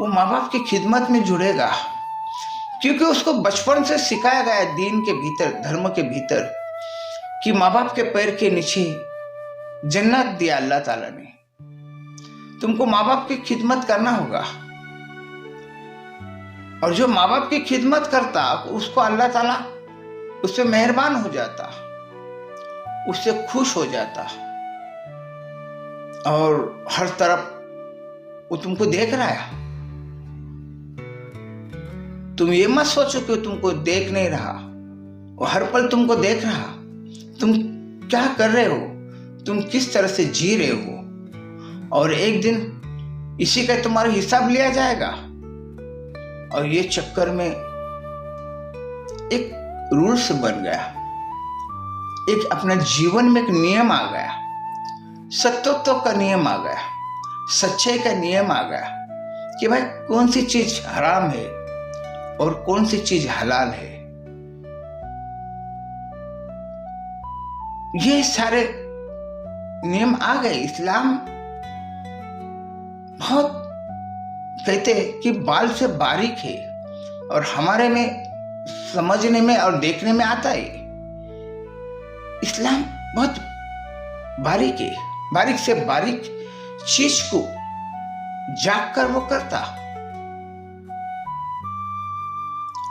वो माँ बाप की खिदमत में जुड़ेगा, क्योंकि उसको बचपन से सिखाया गया दीन के भीतर, धर्म के भीतर, कि माँ बाप के पैर के नीचे जन्नत दिया अल्लाह ताला ने। तुमको माँ बाप की खिदमत करना होगा, और जो माँ बाप की खिदमत करता उसको अल्लाह ताला उससे मेहरबान हो जाता, उससे खुश हो जाता, और हर तरफ वो तुमको देख रहा है। तुम ये मत सोचो कि तुमको देख नहीं रहा, वो हर पल तुमको देख रहा, तुम क्या कर रहे हो, तुम किस तरह से जी रहे हो, और एक दिन इसी का तुम्हारा हिसाब लिया जाएगा। और ये चक्कर में एक रूल्स बन गया, एक अपने जीवन में एक नियम आ गया, सत्यत्व का नियम आ गया, सच्चाई का नियम आ गया कि भाई कौन सी चीज हराम है और कौन सी चीज हलाल है। ये सारे नियम आ गए। इस्लाम बहुत कहते हैं कि बाल से बारीक है, और हमारे में समझने में और देखने में आता है। इस्लाम बहुत बारीक है, बारीक से बारीक चीज को जाग कर वो करता।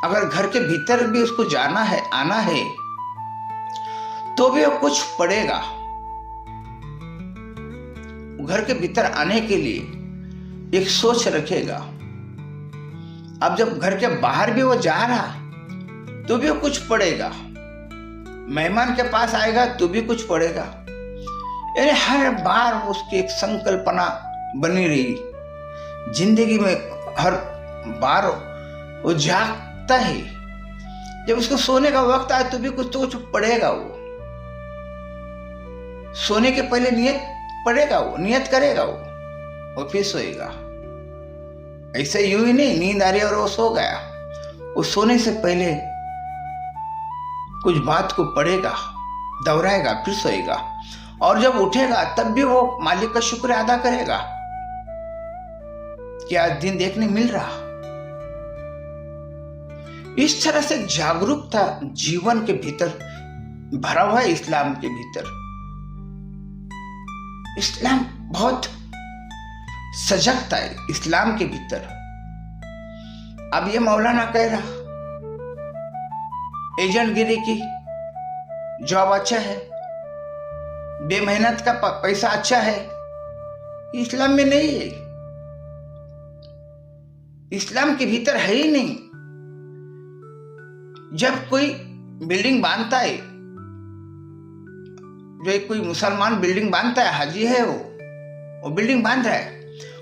अगर घर के भीतर भी उसको जाना है, आना है, तो भी वो कुछ पड़ेगा। घर के भीतर आने के लिए एक सोच रखेगा। अब जब घर के बाहर भी वो जा रहा, तो भी वो कुछ पड़ेगा। मेहमान के पास आएगा तो भी कुछ पड़ेगा। यानी हर बार उसकी एक संकल्पना बनी रही जिंदगी में। हर बार वो जागता है, जब उसको सोने का वक्त आए तो भी कुछ तो कुछ पड़ेगा। वो सोने के पहले नियत पड़ेगा, वो नियत करेगा, वो फिर सोएगा। ऐसे यूं ही नहीं नींद आ रही और वो सो गया। वो सोने से पहले कुछ बात को पढ़ेगा, दोहराएगा, फिर सोएगा, और जब उठेगा तब भी वो मालिक का शुक्र अदा करेगा कि आज दिन देखने मिल रहा। इस तरह से जागरूकता जीवन के भीतर भरा हुआ है। इस्लाम के भीतर इस्लाम बहुत सजगता है। इस्लाम के भीतर अब ये मौलाना कह रहा एजेंटगिरी की जॉब अच्छा है, बेमेहनत का पैसा अच्छा है, इस्लाम में नहीं है। इस्लाम के भीतर है ही नहीं। जब कोई बिल्डिंग बांधता है, जो कोई मुसलमान बिल्डिंग बांधता है, हाजी है, वो बिल्डिंग बांध रहा है,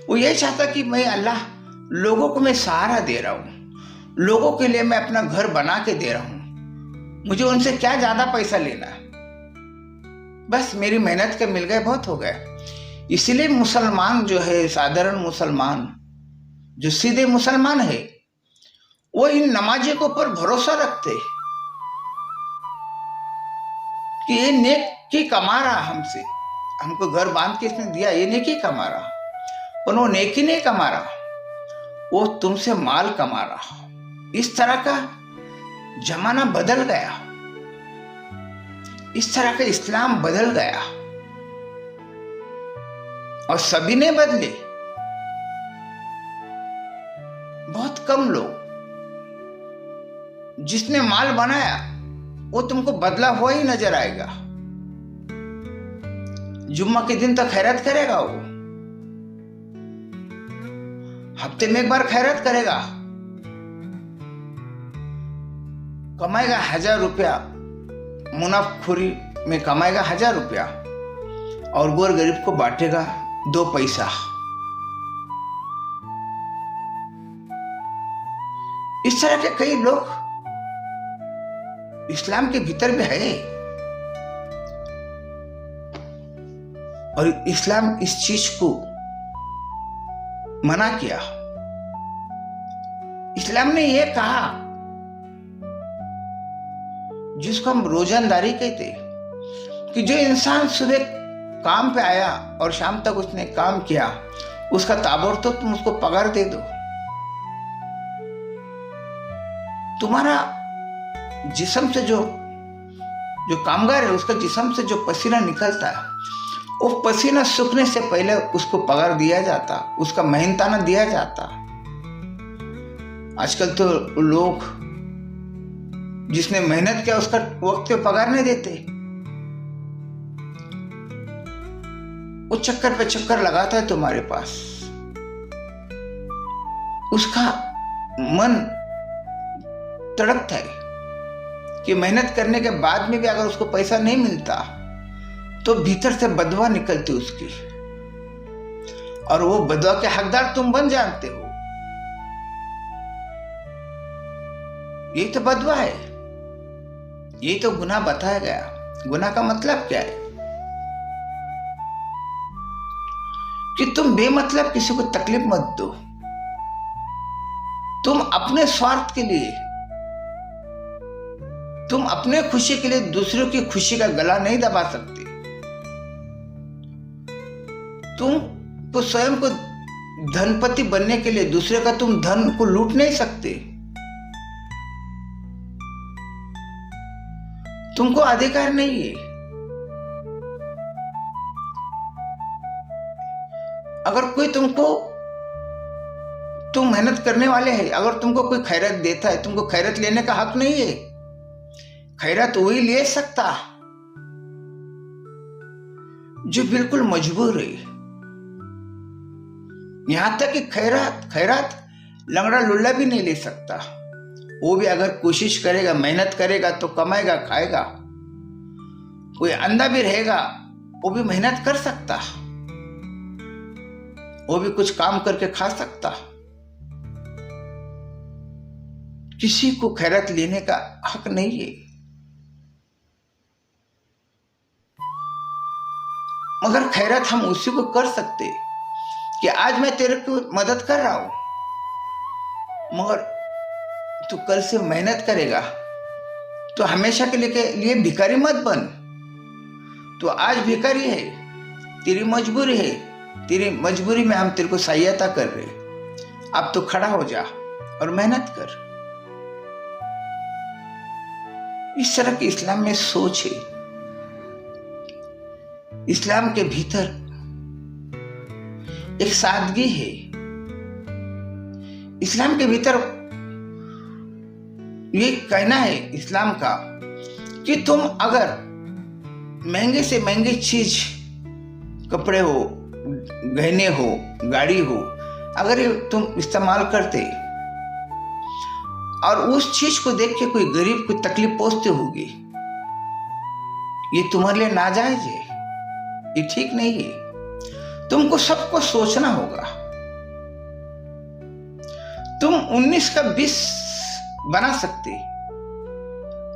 वो ये चाहता कि मैं अल्लाह लोगों को मैं सहारा दे रहा हूं, लोगों के लिए मैं अपना घर बना के दे रहा हूं, मुझे उनसे क्या ज्यादा पैसा लेना, बस मेरी मेहनत के मिल गए, बहुत हो गया। इसलिए मुसलमान जो है, साधारण मुसलमान जो सीधे मुसलमान है, वो इन नमाजी के ऊपर भरोसा रखते कि ये नेकी कमा रहा हमसे, हमको घर बांध के इसने दिया, ये नेकी कमा रहा। पर वो नेकी नहीं कमा रहा, वो तुमसे माल कमा रहा। इस तरह का जमाना बदल गया, इस तरह का इस्लाम बदल गया, और सभी ने बदले। बहुत कम लोग, जिसने माल बनाया वो तुमको बदला हुआ ही नजर आएगा। जुम्मा के दिन तो खैरत करेगा, वो हफ्ते में एक बार खैरत करेगा, कमाएगा 1000 रुपया, मुनाफखोरी में कमाएगा 1000 रुपया, और गोर गरीब को बांटेगा 2 पैसा। इस तरह के कई लोग इस्लाम के भीतर भी है, और इस्लाम इस चीज को मना किया। इस्लाम ने यह कहा, जिसको हम रोजानदारी कहते, कि जो इंसान सुबह काम पे आया और शाम तक उसने काम किया, उसका ताबड़तोड़ तुम उसको पगार दे दो। तुम्हारा जिस्म से जो जो कामगार है उसका जिस्म से जो पसीना निकलता है, वो पसीना सूखने से पहले उसको पगार दिया जाता, उसका मेहनताना दिया जाता। आजकल तो लोग जिसने मेहनत किया उसका वक्त पे पगार नहीं देते, वो चक्कर पे चक्कर लगाता है तुम्हारे पास। उसका मन तड़पता है कि मेहनत करने के बाद में भी अगर उसको पैसा नहीं मिलता तो भीतर से बदवा निकलती उसकी, और वो बदवा के हकदार तुम बन जानते हो। यही तो बदवा है, यही तो गुनाह बताया गया। गुनाह का मतलब क्या है? कि तुम बेमतलब किसी को तकलीफ मत दो। तुम अपने स्वार्थ के लिए, तुम अपने खुशी के लिए दूसरों की खुशी का गला नहीं दबा सकते। तुम को स्वयं को धनपति बनने के लिए दूसरे का तुम धन को लूट नहीं सकते। तुमको अधिकार नहीं है। अगर कोई तुमको, तुम मेहनत करने वाले हैं, अगर तुमको कोई खैरत देता है, तुमको खैरत लेने का हक नहीं है। खैरत वही ले सकता जो बिल्कुल मजबूर है। यहां तक कि खैरात लंगड़ा लुल्ला भी नहीं ले सकता। वो भी अगर कोशिश करेगा, मेहनत करेगा तो कमाएगा, खाएगा। कोई अंधा भी रहेगा, वो भी मेहनत कर सकता, वो भी कुछ काम करके खा सकता। किसी को खैरत लेने का हक नहीं है। मगर खैरत हम उसी को कर सकते कि आज मैं तेरे को मदद कर रहा हूं, मगर तू कल से मेहनत करेगा तो हमेशा के लिए भिखारी मत बन। तो आज भिखारी है, तेरी मजबूरी है, तेरी मजबूरी में हम तेरे को सहायता कर रहे। अब तो खड़ा हो जा और मेहनत कर। इस तरह की इस्लाम में सोच है। इस्लाम के भीतर एक सादगी है। इस्लाम के भीतर ये कहना है इस्लाम का कि तुम अगर महंगे से महंगी चीज, कपड़े हो, गहने हो, गाड़ी हो, अगर ये तुम इस्तेमाल करते और उस चीज को देख के कोई गरीब को तकलीफ पहुंचती होगी, ये तुम्हारे लिए नाजायज है, ये ठीक नहीं है। तुमको सबको सोचना होगा। तुम 19 का 20 बना सकते,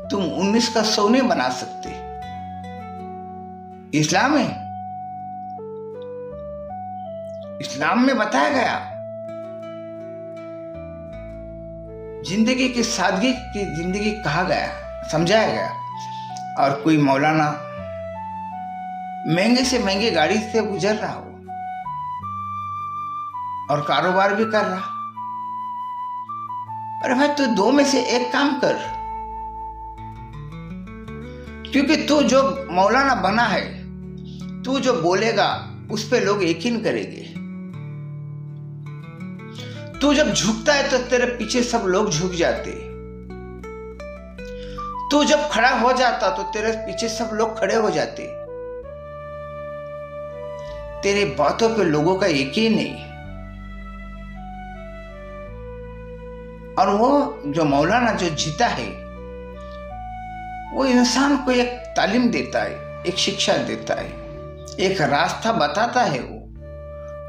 तुम 19 का 100 नहीं बना सकते। इस्लाम है, इस्लाम में बताया गया जिंदगी की सादगी की जिंदगी कहा गया, समझाया गया। और कोई मौलाना महंगे से महंगी गाड़ी से गुजर रहा हो और कारोबार भी कर रहा, अरे भाई तू दो में से एक काम कर, क्योंकि तू जो मौलाना बना है, तू जो बोलेगा उस पे लोग यकीन करेंगे। तू जब झुकता है तो तेरे पीछे सब लोग झुक जाते। तू जब खड़ा हो जाता तो तेरे पीछे सब लोग खड़े हो जाते। तेरे बातों पे लोगों का यकीन नहीं। और वो जो मौलाना जो जीता है, वो इंसान को एक तालीम देता है, एक शिक्षा देता है, एक रास्ता बताता है।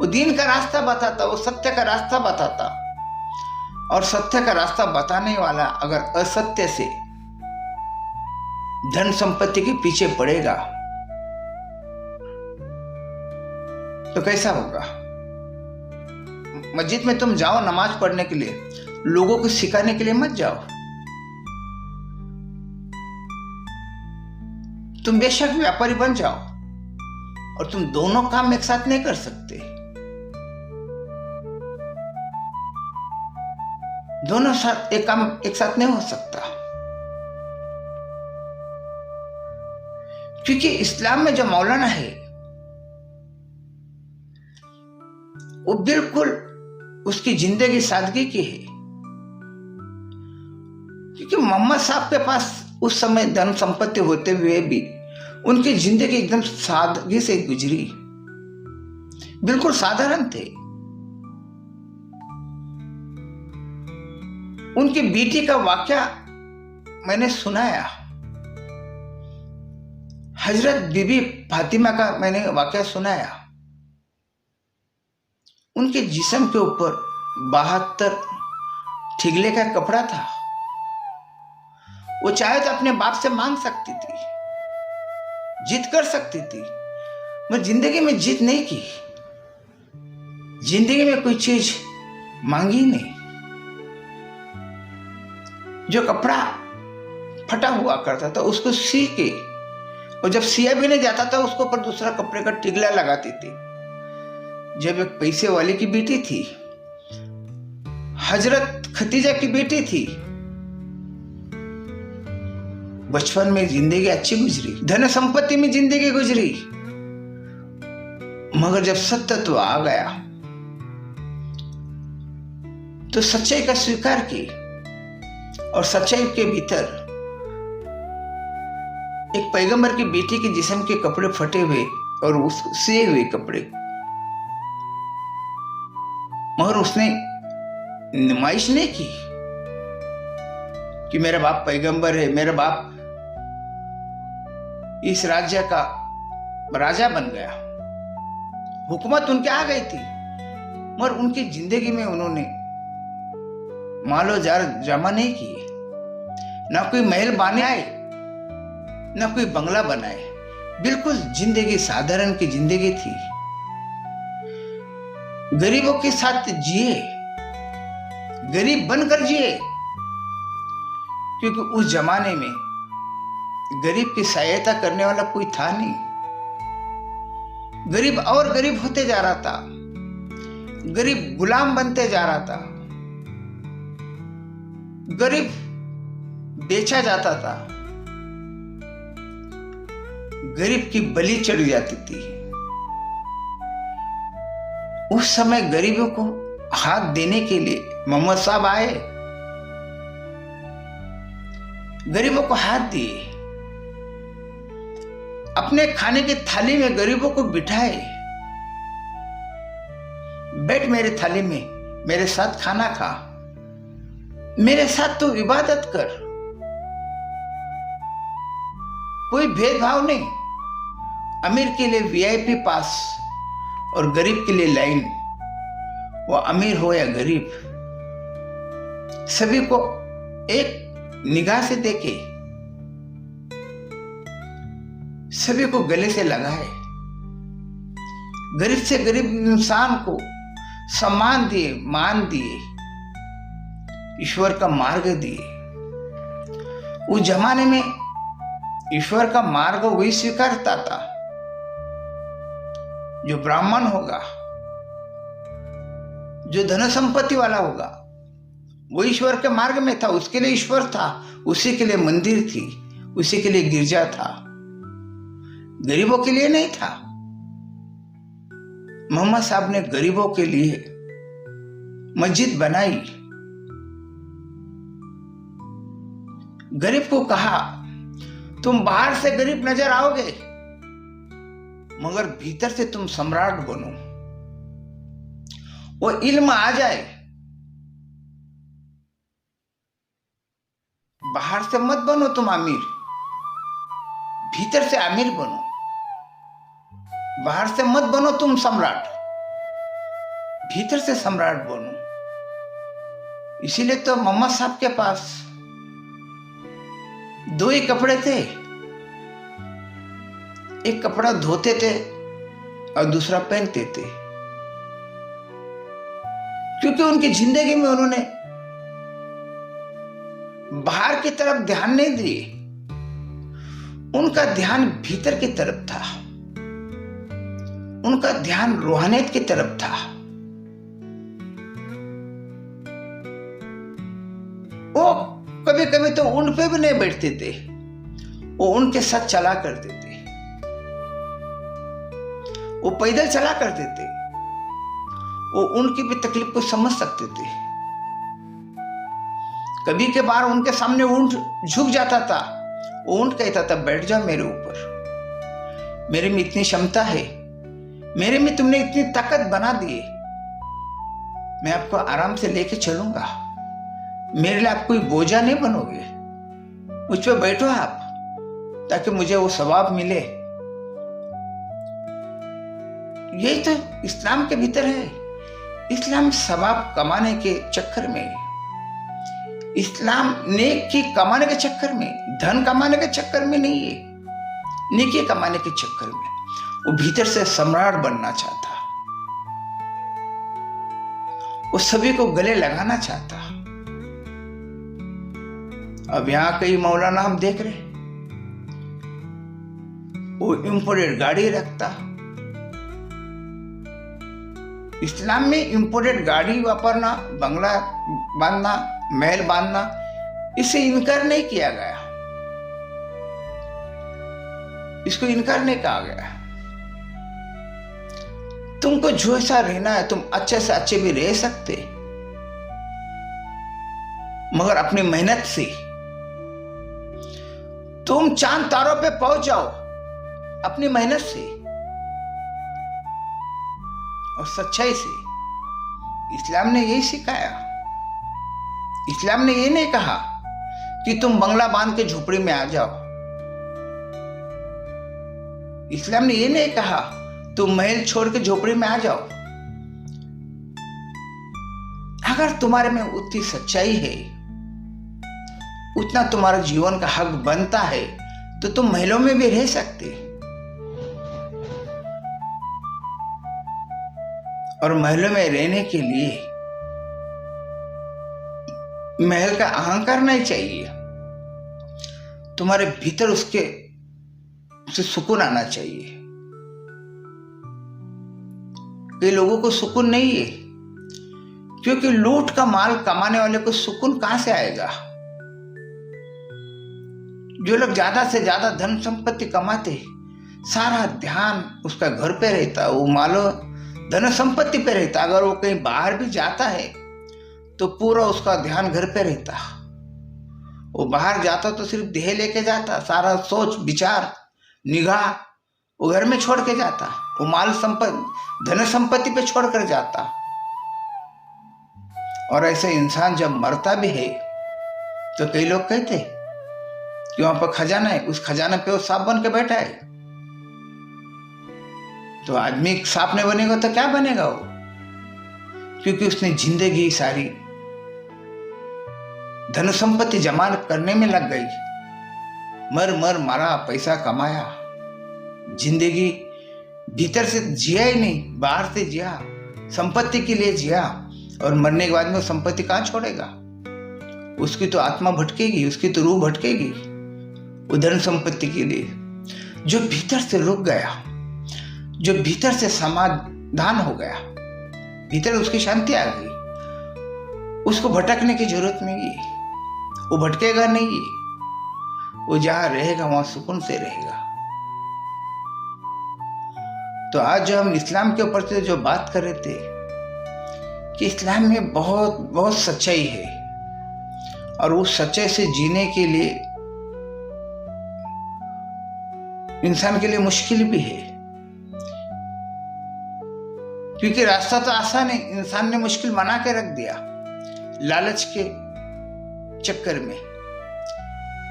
वो दीन का रास्ता बताता, वो सत्य का रास्ता बताता। और सत्य का रास्ता बताने वाला अगर असत्य से धन संपत्ति के पीछे पड़ेगा तो कैसा होगा? मस्जिद में तुम जाओ नमाज पढ़ने के लिए, लोगों को सिखाने के लिए मत जाओ। तुम बेशक व्यापारी बन जाओ और तुम दोनों काम एक साथ नहीं कर सकते। दोनों साथ एक काम एक साथ नहीं हो सकता, क्योंकि इस्लाम में जो मौलाना है वो बिल्कुल उसकी जिंदगी सादगी की है। क्योंकि मोहम्मद साहब के पास उस समय धन संपत्ति होते हुए भी उनकी जिंदगी एकदम सादगी से गुजरी, बिल्कुल साधारण थे। उनकी बेटी का वाकया मैंने सुनाया, हजरत बीबी फातिमा का मैंने वाकया सुनाया। उनके जिस्म के ऊपर 72 ठिगले का कपड़ा था। वो चाहे तो अपने बाप से मांग सकती थी, जिद कर सकती थी, मैं जिंदगी में जिद नहीं की, जिंदगी में कोई चीज मांगी नहीं। जो कपड़ा फटा हुआ करता था उसको सी के, और जब सिया भी नहीं जाता था उसको ऊपर दूसरा कपड़े का टिगला लगाती थी। जब एक पैसे वाले की बेटी थी, हजरत खतीजा की बेटी थी, बचपन में जिंदगी अच्छी गुजरी, धन संपत्ति में जिंदगी गुजरी, मगर जब सत्यत्व आ गया तो सच्चाई का स्वीकार की, और सच्चाई के भीतर एक पैगंबर की बेटी के जिस्म के कपड़े फटे हुए और उस सिए हुए कपड़े, मगर उसने नुमाइश नहीं की कि मेरा बाप पैगंबर है, मेरा बाप इस राज्य का राजा बन गया, हुकूमत उनके आ गई थी, मगर उनकी जिंदगी में उन्होंने मालो जार जमा नहीं किए, ना कोई महल बनाए, ना कोई बंगला बनाए, बिल्कुल जिंदगी साधारण की जिंदगी थी। गरीबों के साथ जिए, गरीब बनकर जिए, क्योंकि उस जमाने में गरीब की सहायता करने वाला कोई था नहीं। गरीब और गरीब होते जा रहा था, गरीब गुलाम बनते जा रहा था, गरीब बेचा जाता था, गरीब की बलि चढ़ जाती थी। उस समय गरीबों को हाथ देने के लिए मोहम्मद साहब आए, गरीबों को हाथ दिए, अपने खाने की थाली में गरीबों को बिठाए, बैठ मेरे थाली में, मेरे साथ खाना खा, मेरे साथ तू इबादत कर, कोई भेदभाव नहीं, अमीर के लिए वीआईपी पास और गरीब के लिए लाइन, वो अमीर हो या गरीब, सभी को एक निगाह से देखे, सभी को गले से लगाए, गरीब से गरीब इंसान को सम्मान दिए, मान दिए, ईश्वर का मार्ग दिए। उस जमाने में ईश्वर का मार्ग वही स्वीकारता था जो ब्राह्मण होगा, जो धन संपत्ति वाला होगा, वो ईश्वर के मार्ग में था, उसके लिए ईश्वर था, उसी के लिए मंदिर थी, उसी के लिए गिरजा था, गरीबों के लिए नहीं था। मोहम्मद साहब ने गरीबों के लिए मस्जिद बनाई, गरीब को कहा तुम बाहर से गरीब नजर आओगे मगर भीतर से तुम सम्राट बनो, वो इल्म आ जाए, बाहर से मत बनो तुम अमीर, भीतर से अमीर बनो, बाहर से मत बनो तुम सम्राट, भीतर से सम्राट बनो। इसीलिए तो मोहम्मद साहब के पास दो ही कपड़े थे, एक कपड़ा धोते थे और दूसरा पहनते थे, क्योंकि उनकी जिंदगी में उन्होंने बाहर की तरफ ध्यान नहीं दिए, उनका ध्यान भीतर की तरफ था, उनका ध्यान रूहानियत की तरफ था। कभी कभी तो ऊंट पे भी नहीं बैठते थे, वो उनके साथ चला करते थे, वो पैदल चला करते थे, वो उनकी भी तकलीफ को समझ सकते थे। कभी के बार उनके सामने ऊंट झुक जाता था, वो ऊंट कहता था बैठ जाओ मेरे ऊपर, मेरे में इतनी क्षमता है, मेरे में तुमने इतनी ताकत बना दी है, मैं आपको आराम से लेके चलूंगा, मेरे लिए आप कोई बोझा नहीं बनोगे, मुझ पे बैठो आप, ताकि मुझे वो सवाब मिले। यही तो इस्लाम के भीतर है। इस्लाम सवाब कमाने के चक्कर में, इस्लाम नेकी कमाने के चक्कर में, धन कमाने के चक्कर में नहीं है, नेकी कमाने के चक्कर में वो भीतर से सम्राट बनना चाहता, वो सभी को गले लगाना चाहता। अब यहां कई मौलाना हम देख रहे, वो इंपोर्टेड गाड़ी रखता। इस्लाम में इंपोर्टेड गाड़ी वापरना, बंगला बांधना, महल बांधना, इसे इनकार नहीं किया गया, इसको इनकार नहीं कहा गया। तुमको जो ऐसा रहना है, तुम अच्छे से अच्छे भी रह सकते, मगर अपनी मेहनत से तुम चांद तारों पे पहुंच जाओ, अपनी मेहनत से और सच्चाई से। इस्लाम ने यही सिखाया। इस्लाम ने ये नहीं कहा कि तुम बंगला बांध के झोपड़ी में आ जाओ। इस्लाम ने ये नहीं कहा तुम महल छोड़ के झोपड़ी में आ जाओ। अगर तुम्हारे में उतनी सच्चाई है, उतना तुम्हारा जीवन का हक बनता है, तो तुम महलों में भी रह सकते। और महलों में रहने के लिए महल का अहंकार नहीं चाहिए, तुम्हारे भीतर उसके से सुकून आना चाहिए। कई लोगों को सुकून नहीं है, क्योंकि लूट का माल कमाने वाले को सुकून कहां से आएगा। जो लोग ज्यादा से ज्यादा धन संपत्ति कमाते, सारा ध्यान उसका घर पे रहता, वो मालो धन संपत्ति पे रहता। अगर वो कहीं बाहर भी जाता है तो पूरा उसका ध्यान घर पे रहता। वो बाहर जाता तो सिर्फ देह लेके जाता, सारा सोच विचार निगाह वो घर में छोड़ के जाता, वो माल संपत्ति धन संपत्ति पे छोड़ कर जाता। और ऐसे इंसान जब मरता भी है तो कई लोग कहते कि वहां पर खजाना है, उस खजाना पे वो सांप बन के बैठा है। तो आदमी सांप नहीं बनेगा तो क्या बनेगा वो? क्योंकि उसने जिंदगी सारी धन संपत्ति जमा करने में लग गई, मर मर मारा, पैसा कमाया, जिंदगी भीतर से जिया ही नहीं, बाहर से जिया, संपत्ति के लिए जिया। और मरने के बाद में वो संपत्ति कहां छोड़ेगा? उसकी तो आत्मा भटकेगी, उसकी तो रूह भटकेगी वो धन संपत्ति के लिए। जो भीतर से रुक गया, जो भीतर से समाधान हो गया, भीतर उसकी शांति आ गई, उसको भटकने की जरूरत नहीं है, वो भटकेगा नहीं, वो जहां रहेगा वहां सुकून से रहेगा। तो आज जो हम इस्लाम के ऊपर से जो बात कर रहे थे कि इस्लाम में बहुत बहुत सच्चाई है, और उस सच्चाई से जीने के लिए इंसान के लिए मुश्किल भी है, क्योंकि रास्ता तो आसान है, इंसान ने मुश्किल बना के रख दिया लालच के चक्कर में।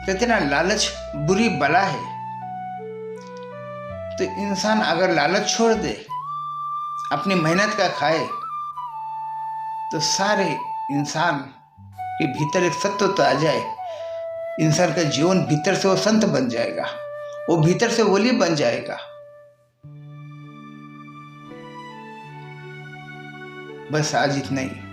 कहते ना लालच बुरी बला है। तो इंसान अगर लालच छोड़ दे, अपनी मेहनत का खाए, तो सारे इंसान के भीतर एक सत्व तो आ जाए, इंसान का जीवन भीतर से वो संत बन जाएगा, वो भीतर से वली बन जाएगा। बस आज इतना ही।